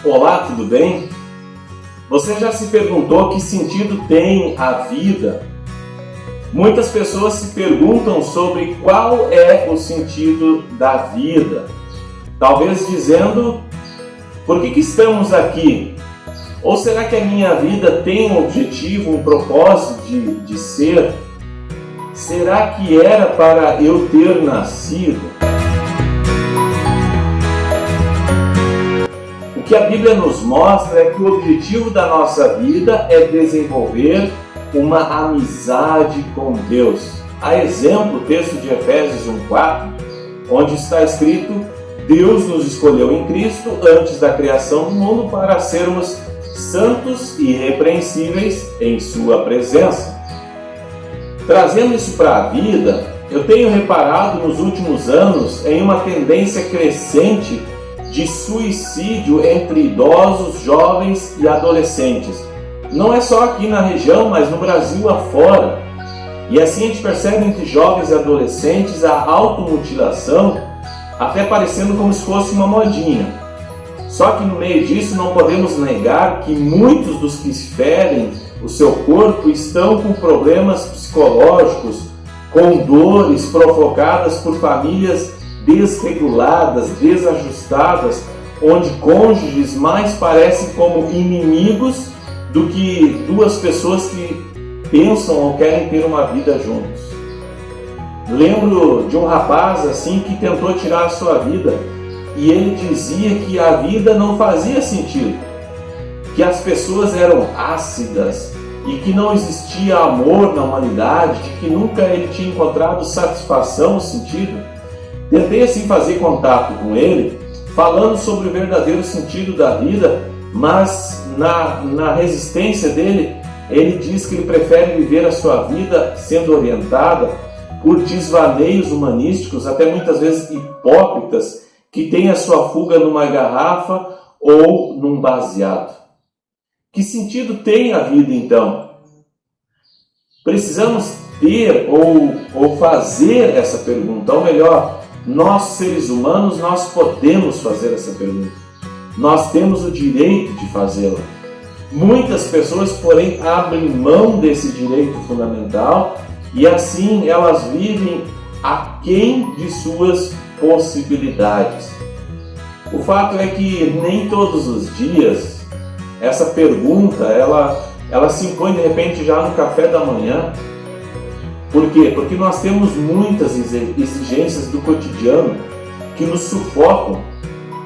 Olá, tudo bem? Você já se perguntou que sentido tem a vida? Muitas pessoas se perguntam sobre qual é o sentido da vida. Talvez dizendo, por que estamos aqui? Ou será que a minha vida tem um objetivo, um propósito de ser? Será que era para eu ter nascido? O que a Bíblia nos mostra é que o objetivo da nossa vida é desenvolver uma amizade com Deus. A exemplo, o texto de Efésios 1:4, onde está escrito: Deus nos escolheu em Cristo antes da criação do mundo para sermos santos e irrepreensíveis em sua presença. Trazendo isso para a vida, eu tenho reparado nos últimos anos em uma tendência crescente de suicídio entre idosos, jovens e adolescentes. Não é só aqui na região, mas no Brasil afora. E assim a gente percebe entre jovens e adolescentes a automutilação, até parecendo como se fosse uma modinha. Só que no meio disso não podemos negar que muitos dos que ferem o seu corpo estão com problemas psicológicos, com dores provocadas por famílias desreguladas, desajustadas, onde cônjuges mais parecem como inimigos do que duas pessoas que pensam ou querem ter uma vida juntos. Lembro de um rapaz assim que tentou tirar a sua vida e ele dizia que a vida não fazia sentido, que as pessoas eram ácidas e que não existia amor na humanidade, de que nunca ele tinha encontrado satisfação, sentido. Tentei assim fazer contato com ele, falando sobre o verdadeiro sentido da vida, mas na resistência dele, ele diz que ele prefere viver a sua vida sendo orientada por desvaneios humanísticos, até muitas vezes hipócritas, que tem a sua fuga numa garrafa ou num baseado. Que sentido tem a vida então? Precisamos ter ou fazer essa pergunta, ou melhor, nós seres humanos, nós podemos fazer essa pergunta. Nós temos o direito de fazê-la. Muitas pessoas, porém, abrem mão desse direito fundamental e assim elas vivem aquém de suas possibilidades. O fato é que nem todos os dias essa pergunta ela se impõe de repente já no café da manhã. Por quê? Porque nós temos muitas exigências do cotidiano que nos sufocam.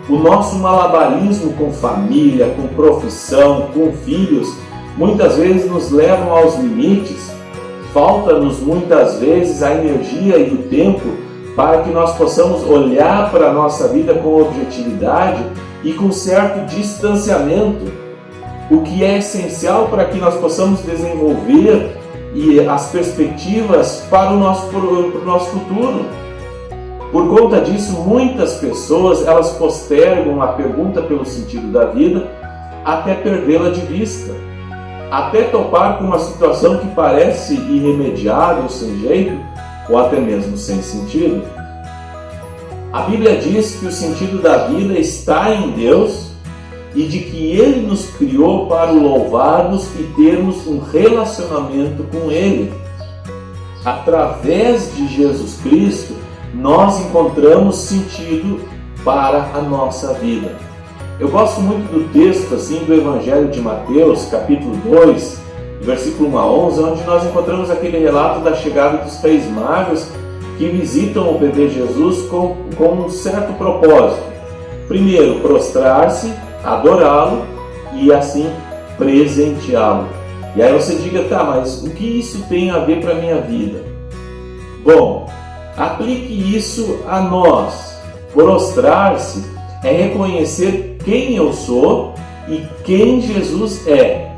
O nosso malabarismo com família, com profissão, com filhos, muitas vezes nos levam aos limites. Falta-nos muitas vezes a energia e o tempo para que nós possamos olhar para a nossa vida com objetividade e com certo distanciamento, o que é essencial para que nós possamos desenvolver e as perspectivas para o nosso futuro. Por conta disso, muitas pessoas elas postergam a pergunta pelo sentido da vida até perdê-la de vista, até topar com uma situação que parece irremediável, sem jeito, ou até mesmo sem sentido. A Bíblia diz que o sentido da vida está em Deus e de que Ele nos criou para o louvarmos e termos um relacionamento com Ele. Através de Jesus Cristo, nós encontramos sentido para a nossa vida. Eu gosto muito do texto assim, do Evangelho de Mateus, capítulo 2, versículo 1 a 11, onde nós encontramos aquele relato da chegada dos 3 magos que visitam o bebê Jesus com um certo propósito. Primeiro, prostrar-se, adorá-lo e assim presenteá-lo. E aí você diga, tá, mas o que isso tem a ver para a minha vida? Bom, aplique isso a nós. Prostrar-se é reconhecer quem eu sou e quem Jesus é.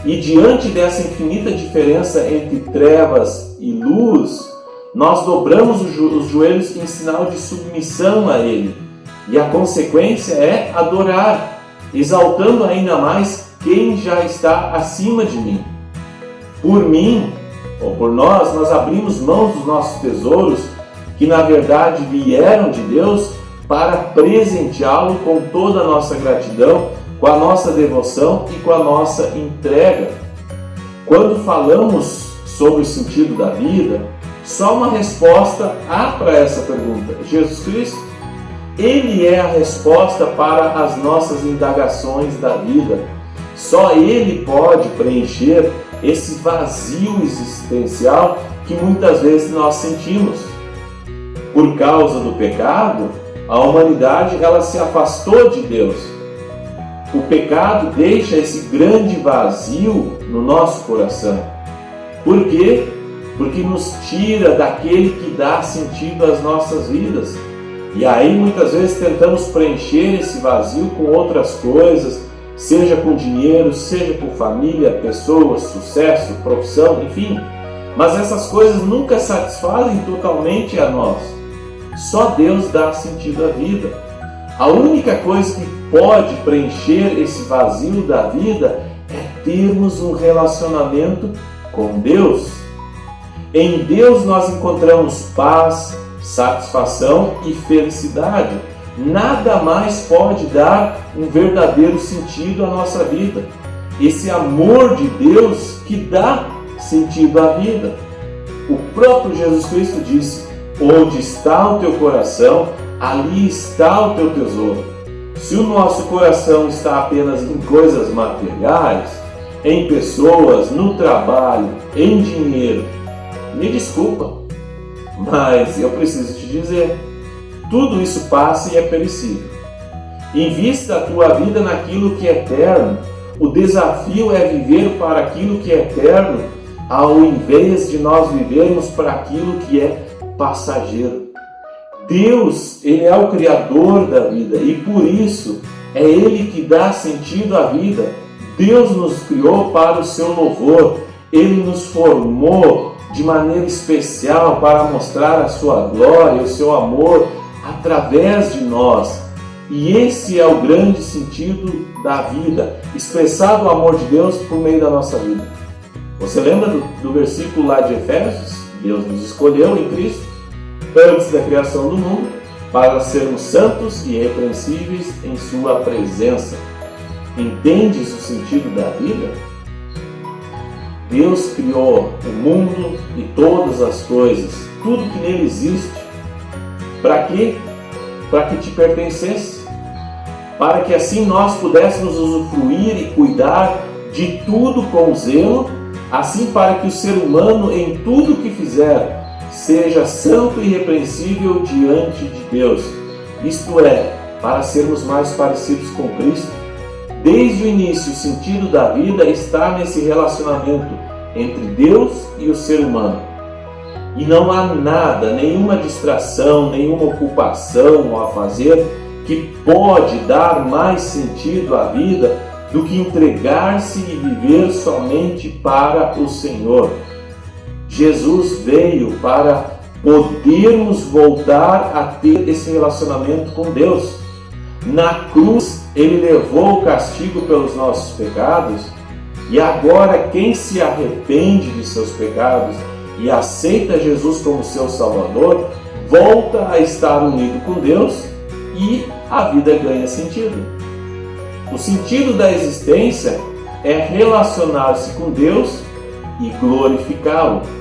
E diante dessa infinita diferença entre trevas e luz, nós dobramos os joelhos em sinal de submissão a Ele. E a consequência é adorar, exaltando ainda mais quem já está acima de mim. Por mim, ou por nós abrimos mãos dos nossos tesouros, que na verdade vieram de Deus, para presenteá-lo com toda a nossa gratidão, com a nossa devoção e com a nossa entrega. Quando falamos sobre o sentido da vida, só uma resposta há para essa pergunta: Jesus Cristo. Ele é a resposta para as nossas indagações da vida. Só Ele pode preencher esse vazio existencial que muitas vezes nós sentimos. Por causa do pecado, a humanidade ela se afastou de Deus. O pecado deixa esse grande vazio no nosso coração. Por quê? Porque nos tira daquele que dá sentido às nossas vidas. E aí muitas vezes tentamos preencher esse vazio com outras coisas, seja com dinheiro, seja com família, pessoas, sucesso, profissão, enfim. Mas essas coisas nunca satisfazem totalmente a nós. Só Deus dá sentido à vida. A única coisa que pode preencher esse vazio da vida é termos um relacionamento com Deus. Em Deus nós encontramos paz, satisfação e felicidade. Nada mais pode dar um verdadeiro sentido à nossa vida. Esse amor de Deus que dá sentido à vida. O próprio Jesus Cristo disse: onde está o teu coração, ali está o teu tesouro. Se o nosso coração está apenas em coisas materiais, em pessoas, no trabalho, em dinheiro, me desculpa, mas eu preciso te dizer, tudo isso passa e é perecível. Invista a tua vida naquilo que é eterno. O desafio é viver para aquilo que é eterno, ao invés de nós vivermos para aquilo que é passageiro. Deus, Ele é o Criador da vida e por isso é Ele que dá sentido à vida. Deus nos criou para o seu louvor. Ele nos formou de maneira especial para mostrar a sua glória, o seu amor através de nós. E esse é o grande sentido da vida, expressar o amor de Deus por meio da nossa vida. Você lembra do versículo lá de Efésios? Deus nos escolheu em Cristo antes da criação do mundo para sermos santos e irrepreensíveis em sua presença. Entendes o sentido da vida? Deus criou o mundo e todas as coisas, tudo que nele existe. Para quê? Para que te pertencesse. Para que assim nós pudéssemos usufruir e cuidar de tudo com zelo, assim para que o ser humano em tudo que fizer seja santo e irrepreensível diante de Deus. Isto é, para sermos mais parecidos com Cristo. Desde o início, o sentido da vida está nesse relacionamento entre Deus e o ser humano. E não há nada, nenhuma distração, nenhuma ocupação a fazer que pode dar mais sentido à vida do que entregar-se e viver somente para o Senhor. Jesus veio para podermos voltar a ter esse relacionamento com Deus. Na cruz, Ele levou o castigo pelos nossos pecados e agora quem se arrepende de seus pecados e aceita Jesus como seu Salvador, volta a estar unido com Deus e a vida ganha sentido. O sentido da existência é relacionar-se com Deus e glorificá-lo.